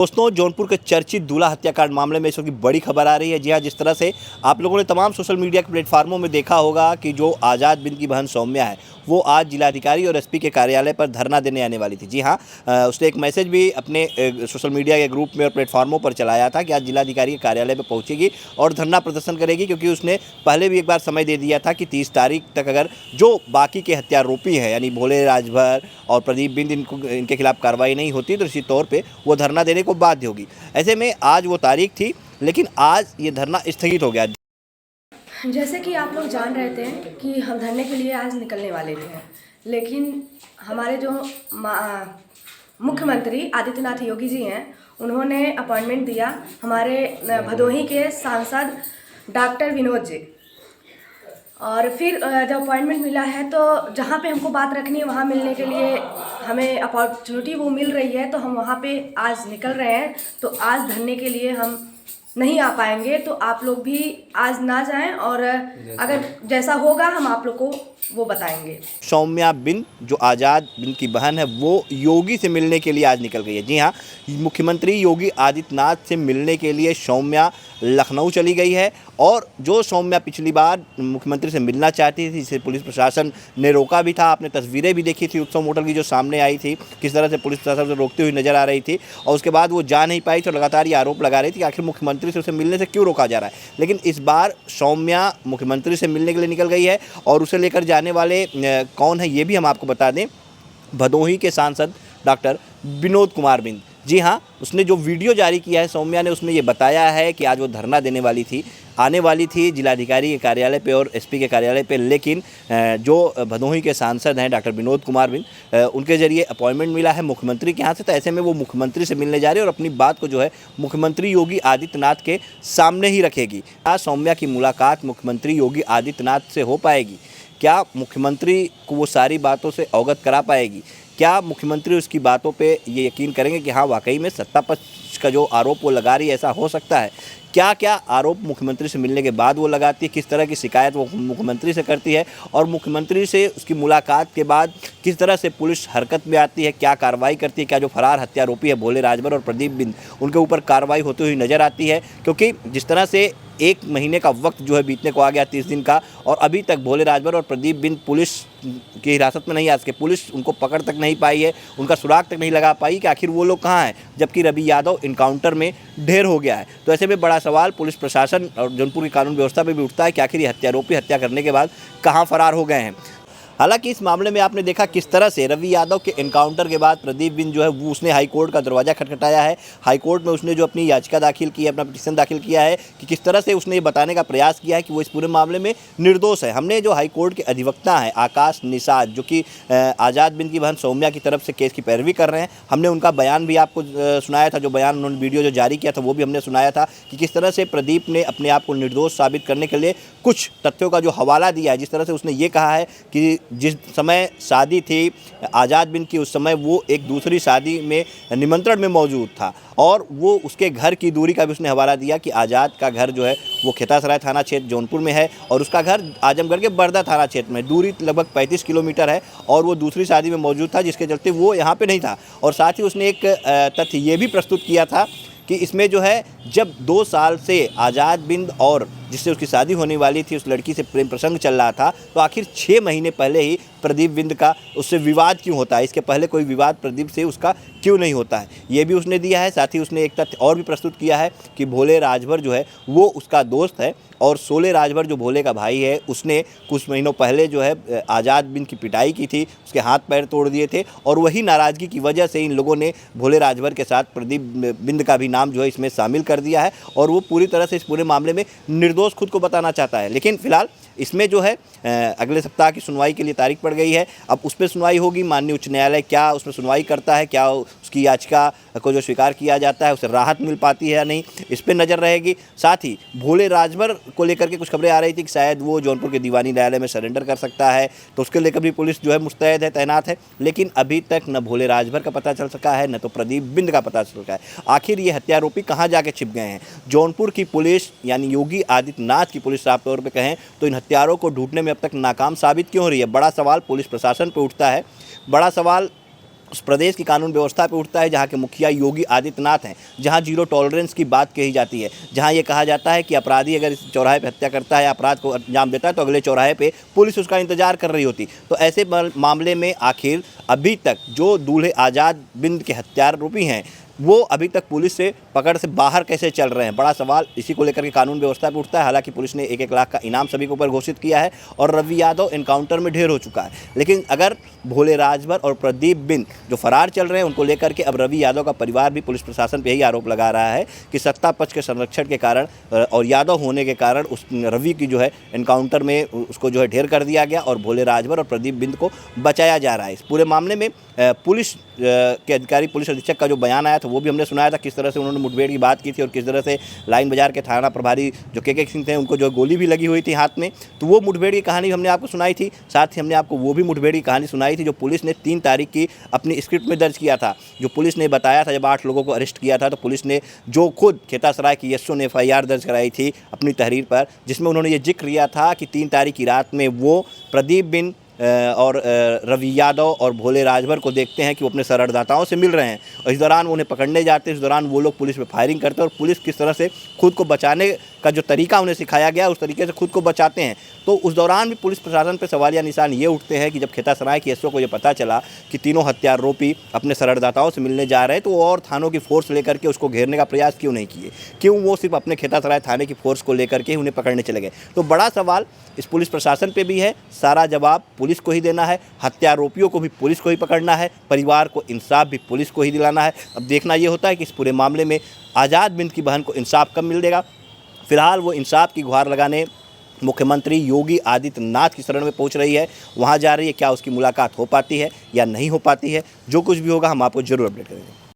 दोस्तों, जौनपुर के चर्चित दूल्हा हत्याकांड मामले में इस वक्त बड़ी खबर आ रही है। जी हाँ, जिस तरह से आप लोगों ने तमाम सोशल मीडिया के प्लेटफार्मों में देखा होगा कि जो आज़ाद बिन की बहन सौम्या है, वो आज जिलाधिकारी और एसपी के कार्यालय पर धरना देने आने वाली थी। जी हाँ, उसने एक मैसेज भी अपने सोशल मीडिया के ग्रुप में और प्लेटफार्मों पर चलाया था कि आज जिलाधिकारी के कार्यालय पर पहुँचेगी और धरना प्रदर्शन करेगी, क्योंकि उसने पहले भी एक बार समय दे दिया था कि 30 तारीख तक अगर जो बाकी के हत्यारोपी हैं यानी भोले राजभर और प्रदीप बिंद इनके खिलाफ कार्रवाई नहीं होती तो इसी तौर पे वो धरना देने को बाध्य होगी। ऐसे में आज वो तारीख थी, लेकिन आज ये धरना स्थगित हो गया। जैसे कि आप लोग जान रहे थे कि हम धरने के लिए आज निकलने वाले थे, लेकिन हमारे जो मुख्यमंत्री आदित्यनाथ योगी जी हैं, उन्होंने अपॉइंटमेंट दिया हमारे भदोही के सांसद डॉक्टर विनोद जी। और फिर जब अपॉइंटमेंट मिला है तो जहाँ पे हमको बात रखनी है वहाँ मिलने के लिए हमें अपॉर्चुनिटी वो मिल रही है, तो हम वहाँ पे आज निकल रहे हैं। तो आज धरने के लिए हम नहीं आ पाएंगे, तो आप लोग भी आज ना जाएं और अगर जैसा होगा हम आप लोग को वो बताएंगे। सौम्या बिन जो आज़ाद बिन की बहन है, वो योगी से मिलने के लिए आज निकल गई है। जी हाँ, मुख्यमंत्री योगी आदित्यनाथ से मिलने के लिए सौम्या लखनऊ चली गई है। और जो सौम्या पिछली बार मुख्यमंत्री से मिलना चाहती थी, जिसे पुलिस प्रशासन ने रोका भी था। आपने तस्वीरें भी देखी थी उत्सव मोटल की जो सामने आई थी, किस तरह से पुलिस प्रशासन से रोकती हुई नजर आ रही थी। और उसके बाद वो जा नहीं पाई तो लगातार ये आरोप लगा रही थी कि आखिर मुख्यमंत्री से उसे मिलने से क्यों रोका जा रहा है। लेकिन इस बार सौम्या मुख्यमंत्री से मिलने के लिए निकल गई है और उसे लेकर जाने वाले कौन है ये भी हम आपको बता दें। भदोही के सांसद डॉक्टर विनोद कुमार बिंद। जी हाँ, उसने जो वीडियो जारी किया है सौम्या ने, उसमें ये बताया है कि आज वो धरना देने वाली थी, आने वाली थी जिलाधिकारी के कार्यालय पे और एसपी के कार्यालय पे, लेकिन जो भदोही के सांसद हैं डॉक्टर विनोद कुमार बिंद, उनके ज़रिए अपॉइंटमेंट मिला है मुख्यमंत्री के यहाँ से। तो ऐसे में वो मुख्यमंत्री से मिलने जा रही है और अपनी बात को जो है मुख्यमंत्री योगी आदित्यनाथ के सामने ही रखेगी। आज सौम्या की मुलाकात मुख्यमंत्री योगी आदित्यनाथ से हो पाएगी? क्या मुख्यमंत्री को वो सारी बातों से अवगत करा पाएगी? क्या मुख्यमंत्री उसकी बातों पे ये यकीन करेंगे कि हाँ वाकई में सत्ता पक्ष का जो आरोप वो लगा रही है ऐसा हो सकता है? क्या क्या आरोप मुख्यमंत्री से मिलने के बाद वो लगाती है, किस तरह की शिकायत वो मुख्यमंत्री से करती है और मुख्यमंत्री से उसकी मुलाकात के बाद किस तरह से पुलिस हरकत में आती है, क्या कार्रवाई करती है, क्या जो फरार हत्यारोपी है भोले राजभर और प्रदीप बिंद उनके ऊपर कार्रवाई होती हुई नज़र आती है? क्योंकि जिस तरह से 1 महीने का वक्त जो है बीतने को आ गया, 30 दिन का, और अभी तक भोले राजभर और प्रदीप बिंद पुलिस की हिरासत में नहीं आ सके, पुलिस उनको पकड़ तक नहीं पाई है, उनका सुराग तक नहीं लगा पाई कि आखिर वो लोग कहाँ हैं, जबकि रवि यादव इनकाउंटर में ढेर हो गया है। तो ऐसे में बड़ा सवाल पुलिस प्रशासन और जौनपुर की कानून व्यवस्था पर भी उठता है कि आखिर ये हत्यारोपी हत्या करने के बाद कहाँ फरार हो गए हैं। हालांकि इस मामले में आपने देखा किस तरह से रवि यादव के एनकाउंटर के बाद प्रदीप बिंद जो है वो उसने हाईकोर्ट का दरवाज़ा खटखटाया है। हाईकोर्ट में उसने जो अपनी याचिका दाखिल की है, अपना पिटीशन दाखिल किया है कि किस तरह से उसने ये बताने का प्रयास किया है कि वो इस पूरे मामले में निर्दोष है। हमने जो हाईकोर्ट के अधिवक्ता हैं आकाश निषाद, जो कि आज़ाद बिंद की बहन सौम्या की तरफ से केस की पैरवी कर रहे हैं, हमने उनका बयान भी आपको सुनाया था। जो बयान उन्होंने वीडियो जो जारी किया था वो भी हमने सुनाया था कि किस तरह से प्रदीप ने अपने आप को निर्दोष साबित करने के लिए कुछ तथ्यों का जो हवाला दिया है। जिस तरह से उसने ये कहा है कि जिस समय शादी थी आज़ाद बिन की, उस समय वो एक दूसरी शादी में निमंत्रण में मौजूद था और वो उसके घर की दूरी का भी उसने हवाला दिया कि आज़ाद का घर जो है वो खेतासराय थाना क्षेत्र जौनपुर में है और उसका घर आजमगढ़ के बरदा थाना क्षेत्र में, दूरी लगभग 35 किलोमीटर है और वो दूसरी शादी में मौजूद था, जिसके चलते वो यहाँ पे नहीं था। और साथ ही उसने एक तथ्य ये भी प्रस्तुत किया था कि इसमें जो है जब 2 साल से आज़ाद बिंद और जिससे उसकी शादी होने वाली थी उस लड़की से प्रेम प्रसंग चल रहा था, तो आखिर 6 महीने पहले ही प्रदीप बिंद का उससे विवाद क्यों होता है, इसके पहले कोई विवाद प्रदीप से उसका क्यों नहीं होता है, ये भी उसने दिया है। साथ ही उसने एक तथ्य और भी प्रस्तुत किया है कि भोले राजभर जो है वो उसका दोस्त है और शोले राजभर जो भोले का भाई है उसने कुछ महीनों पहले जो है आज़ाद बिंद की पिटाई की थी, उसके हाथ पैर तोड़ दिए थे और वही नाराज़गी की वजह से इन लोगों ने भोले राजभर के साथ प्रदीप बिंद का भी नाम जो है इसमें शामिल कर दिया है और वो पूरी तरह से इस पूरे मामले में निर्दोष खुद को बताना चाहता है। लेकिन फिलहाल इसमें जो है अगले सप्ताह की सुनवाई के लिए तारीख पड़ गई है। अब उस पर सुनवाई होगी, माननीय उच्च न्यायालय क्या उसमें सुनवाई करता है, क्या उसकी याचिका को जो स्वीकार किया जाता है उसे राहत मिल पाती है या नहीं, इस पर नज़र रहेगी। साथ ही भोले राजभर को लेकर के कुछ खबरें आ रही थी कि शायद वो जौनपुर के दीवानी न्यायालय में सरेंडर कर सकता है, तो उसके लेकर भी पुलिस जो है मुस्तैद है, तैनात है। लेकिन अभी तक न भोले राजभर का पता चल सका है न तो प्रदीप बिंद का पता चल सका है। आखिर ये हत्यारोपी कहाँ जाके छिप गए हैं? जौनपुर की पुलिस यानी योगी आदित्यनाथ की पुलिस साफ तौर पर कहें तो इन हत्यारों को ढूंढने में अब तक नाकाम साबित क्यों हो रही है? बड़ा सवाल पुलिस प्रशासन पर उठता है। बड़ा सवाल उस प्रदेश की कानून व्यवस्था पे उठता है जहाँ के मुखिया योगी आदित्यनाथ हैं, जहाँ जीरो टॉलरेंस की बात कही जाती है, जहाँ ये कहा जाता है कि अपराधी अगर इस चौराहे पे हत्या करता है, अपराध को अंजाम देता है, तो अगले चौराहे पे पुलिस उसका इंतजार कर रही होती। तो ऐसे मामले में आखिर अभी तक जो दूल्हे आज़ाद बिंद के हत्यारोपी हैं वो अभी तक पुलिस से पकड़ से बाहर कैसे चल रहे हैं, बड़ा सवाल इसी को लेकर के कानून व्यवस्था पर उठता है। हालांकि पुलिस ने 1-1 लाख का इनाम सभी के ऊपर घोषित किया है और रवि यादव एनकाउंटर में ढेर हो चुका है। लेकिन अगर भोले राजभर और प्रदीप बिंद जो फरार चल रहे हैं उनको लेकर के अब रवि यादव का परिवार भी पुलिस प्रशासन पर यही आरोप लगा रहा है कि सत्ता पक्ष के संरक्षण के कारण और यादव होने के कारण उस रवि की जो है एनकाउंटर में उसको जो है ढेर कर दिया गया और भोले राजभर और प्रदीप बिंद को बचाया जा रहा है। इस पूरे मामले में पुलिस के अधिकारी, पुलिस अधीक्षक का जो बयान आया था वो भी हमने सुनाया था, किस तरह से उन्होंने मुठभेड़ की बात की थी और किस तरह से लाइन बाजार के थाना प्रभारी जो के सिंह थे उनको जो गोली भी लगी हुई थी हाथ में, तो वो मुठभेड़ की कहानी हमने आपको सुनाई थी। साथ ही हमने आपको वो भी मुठभेड़ की कहानी सुनाई थी जो पुलिस ने 3 तारीख की अपनी स्क्रिप्ट में दर्ज किया था। जो पुलिस ने बताया था जब 8 लोगों को अरेस्ट किया था, तो पुलिस ने जो खुद खेतासराय की एसओ ने FIR दर्ज कराई थी अपनी तहरीर पर, जिसमें उन्होंने ये जिक्र किया था कि 3 तारीख की रात में वो प्रदीप बिंद और रवि यादव और भोले राजभर को देखते हैं कि वो अपने शरणदाताओं से मिल रहे हैं और इस दौरान उन्हें पकड़ने जाते हैं। इस दौरान वो लोग पुलिस पे फायरिंग करते हैं और पुलिस किस तरह से खुद को बचाने का जो तरीका उन्हें सिखाया गया उस तरीके से खुद को बचाते हैं। तो उस दौरान भी पुलिस प्रशासन पे सवालिया निशान ये उठते हैं कि जब खेतासराय की एसओ को ये पता चला कि तीनों हत्यारोपी अपने शरणदाताओं से मिलने जा रहे हैं, तो वो और थानों की फोर्स लेकर के उसको घेरने का प्रयास क्यों नहीं किए, क्यों वो सिर्फ अपने खेतासराय थाने की फोर्स को लेकर के उन्हें पकड़ने चले गए। तो बड़ा सवाल इस पुलिस प्रशासन पे भी है, सारा जवाब पुलिस को ही देना है, हत्यारोपियों को भी पुलिस को ही पकड़ना है, परिवार को इंसाफ भी पुलिस को ही दिलाना है। अब देखना ये होता है कि इस पूरे मामले में आज़ाद बिंद की बहन को इंसाफ कब मिलेगा। फिलहाल वो इंसाफ की गुहार लगाने मुख्यमंत्री योगी आदित्यनाथ की शरण में पहुंच रही है, वहां जा रही है। क्या उसकी मुलाकात हो पाती है या नहीं हो पाती है, जो कुछ भी होगा हम आपको जरूर अपडेट करेंगे।